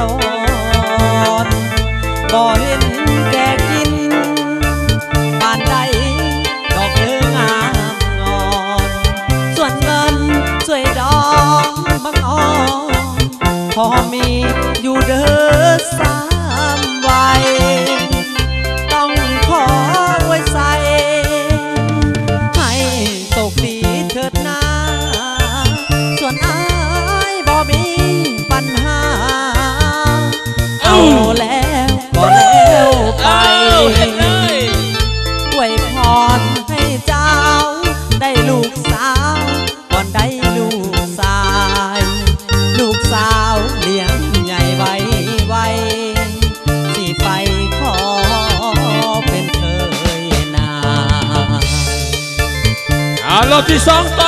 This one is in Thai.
ตอนบ่เห็นแก่กินปานใดดอกเนื้องามงอนส่วนเงินช่วยดองบังอ่อนพอมีอยู่เด้อ3 วัยต้องขอไว้ใส่ให้โชคดีเถิดนาส่วนอายบ่มีปัญหาเอาแล้วก็แล้วไปอวยพรให้เจ้าได้ลูกสาวก่อนได้ลูกชายลูกสาวเลี้ยงใหญ่ไว้สิไปขอเป็นเคยนารอบที่ 2ต่อ